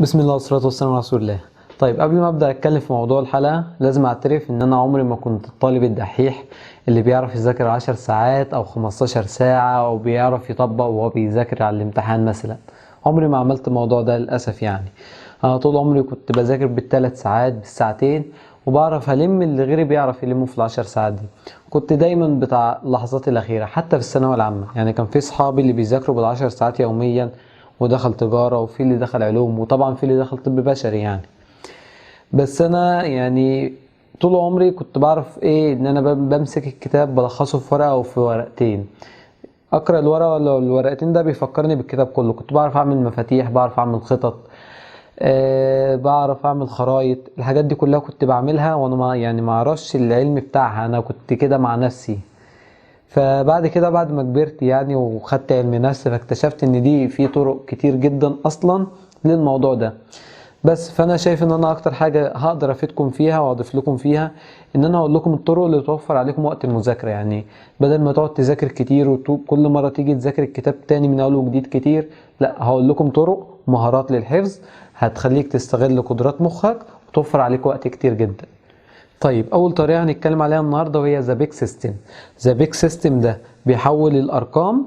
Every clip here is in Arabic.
بسم الله والصلاة والسلام على رسول الله. طيب قبل ما ابدا اتكلم في موضوع الحلقه لازم اعترف ان انا عمري ما كنت الطالب الدحيح اللي بيعرف يذاكر 10 ساعات او 15 ساعه او بيعرف يطبق وهو بيذاكر على الامتحان مثلا. عمري ما عملت الموضوع ده للاسف يعني. انا طول عمري كنت بذاكر بالثلاث ساعات بالساعتين وبعرف الم اللي غيري بيعرف يلمه في العشر ساعات دي. كنت دايما بتاع اللحظات الاخيره حتى في الثانويه العامه، يعني كان في صحابي اللي بيذاكروا بالعشر ساعات يوميا ودخل تجارة وفي اللي دخل علوم وطبعا في اللي دخل طب بشري يعني. بس انا يعني طول عمري كنت بعرف ايه ان انا بمسك الكتاب بلخصه في ورقة او في ورقتين، اقرا الورقة ولا الورقتين ده بيفكرني بالكتاب كله. كنت بعرف اعمل مفاتيح، بعرف اعمل خطط، بعرف اعمل خرايط. الحاجات دي كلها كنت بعملها وانا ما اعرفش العلم بتاعها، انا كنت كده مع نفسي. فبعد كده بعد ما كبرت يعني وخدت علم نفس فاكتشفت ان دي في طرق كتير جدا اصلا للموضوع ده. بس فانا شايف ان انا اكتر حاجة هقدر افيدكم فيها واضيف لكم فيها ان انا اقول لكم الطرق اللي توفر عليكم وقت المذاكرة. يعني بدل ما تقعد تذاكر كتير وكل مرة تيجي تذاكر الكتاب تاني من اول وجديد كتير، لا هقول لكم طرق مهارات للحفظ هتخليك تستغل قدرات مخك وتوفر عليك وقت كتير جدا. طيب اول طريقه هنتكلم عليها النهارده وهي ذا بيج سيستم. ذا بيج سيستم ده بيحول الارقام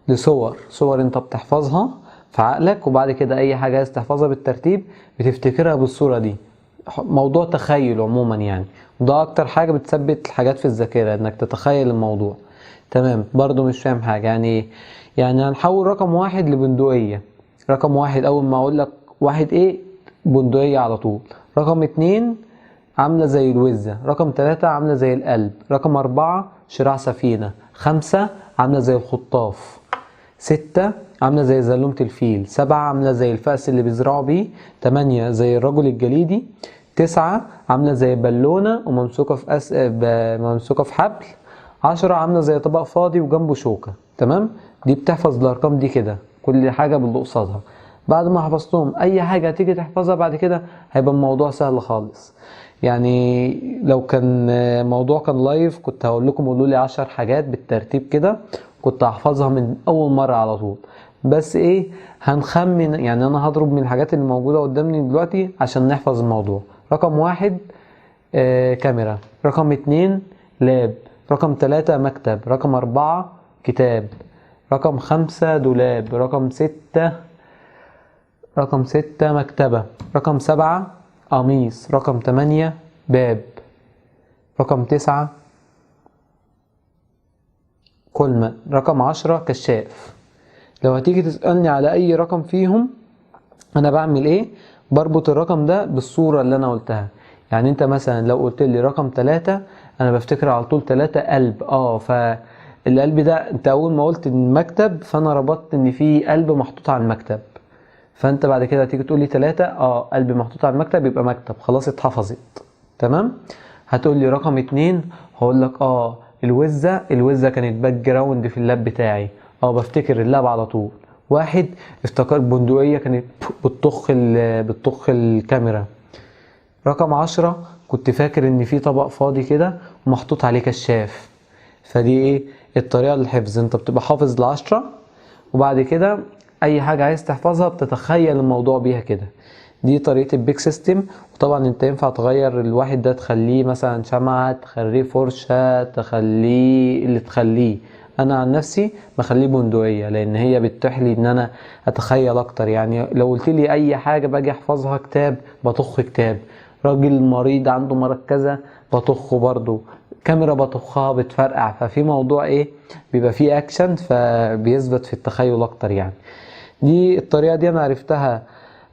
لصور انت بتحفظها في عقلك، وبعد كده اي حاجه عايز تحفظها بالترتيب بتفتكرها بالصوره دي. موضوع تخيل عموما يعني، وده اكتر حاجه بتثبت الحاجات في الذاكره انك تتخيل الموضوع. تمام، برضو مش فاهم حاجه يعني ايه. يعني هنحول رقم واحد لبندقيه. رقم واحد اول ما اقول لك واحد ايه، بندقيه على طول. رقم اتنين عاملة زي الوزة. رقم 3 عاملة زي القلب. رقم 4 شراع سفينة. 5 عاملة زي الخطاف. 6 عاملة زي زلومة الفيل. 7 عاملة زي الفأس اللي بيزرعوا بيه. 8 زي الرجل الجليدي. 9 عاملة زي بالونة وممسوكة في ممسوكة في حبل. 10 عاملة زي طبق فاضي وجنبه شوكة. تمام، دي بتحفظ الأرقام دي كده كل حاجة باللي قصادها. بعد ما حفظتهم أي حاجة هتيجي تحفظها بعد كده هيبقى الموضوع سهل خالص. يعني لو كان موضوع كان لايف كنت هقول لكم قولوا لي 10 حاجات بالترتيب كده كنت هحفظها من اول مرة على طول. بس ايه، هنخمن يعني. انا هضرب من الحاجات اللي موجودة قدامي دلوقتي عشان نحفظ الموضوع. رقم 1 كاميرا. رقم 2 لاب. رقم 3 مكتب. رقم 4 كتاب. رقم 5 دولاب. رقم 6 مكتبة. رقم 7 قميص. رقم 8 باب. رقم 9 كولمة. رقم 10 كشاف. لو هتيجي تسألني على أي رقم فيهم أنا بعمل إيه، بربط الرقم ده بالصورة اللي أنا قلتها. يعني أنت مثلا لو قلت لي رقم 3 أنا بفتكر على طول 3 قلب. فالقلب ده أنت أول ما قلت المكتب فأنا ربطت إن في قلب محطوط على المكتب. فانت بعد كده تيجي تقول لي 3 قلب محطوط على المكتب يبقى مكتب، خلاص اتحفظت. تمام. هتقول لي رقم 2 هقول لك الوزة كانت باك جراوند في اللاب بتاعي. بفتكر اللاب على طول. 1 افتكر بندقية كانت بتطخ الكاميرا. رقم 10 كنت فاكر ان في طبق فاضي كده ومحطوط عليه كشاف. فدي ايه الطريقة للحفظ، انت بتبقى حافظ ال10 وبعد كده اي حاجة عايز تحفظها بتتخيل الموضوع بيها كده. دي طريقة البيك سيستم. وطبعا انت ينفع تغير الواحد ده تخليه مثلا شمعة، تخليه فرشة، تخليه اللي تخليه. انا عن نفسي بخليه بندقية لان هي بتتيح لي ان انا اتخيل اكتر. يعني لو قلت لي اي حاجة باجي احفظها كتاب بطخ كتاب. راجل مريض عنده مرض كذا بطخه برضو. كاميرا بطخها بتفرقع. ففي موضوع ايه بيبقى فيه اكشن فبيثبت في التخيل اكتر يعني. دي الطريقة دي انا عرفتها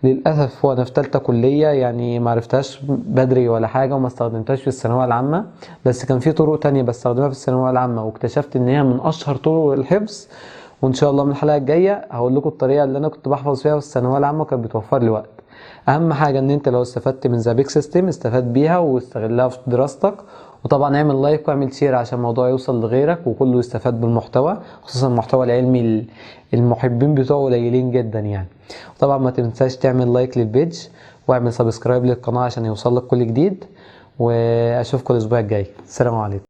للأسف وانا في تالتة كلية، يعني ما عرفتهاش بدري ولا حاجة وما استخدمتهاش في الثانوية العامة. بس كان في طرق تانية بستخدمها في الثانوية العامة واكتشفت ان هي من اشهر طرق الحفظ. وان شاء الله من الحلقة الجاية هقول لكم الطريقة اللي انا كنت بحفظ فيها في الثانوية العامة وكانت بتوفر لي وقت. اهم حاجة ان انت لو استفدت من ذا بيج سيستم استفاد بيها واستغلها في دراستك. وطبعا اعمل لايك واعمل شير عشان الموضوع يوصل لغيرك وكله يستفاد بالمحتوى، خصوصا المحتوى العلمي المحبين بتوعه قليلين جدا يعني. طبعا ما تنساش تعمل لايك للبيج واعمل سبسكرايب للقناة عشان يوصلك كل جديد. واشوفكم الاسبوع الجاي. السلام عليكم.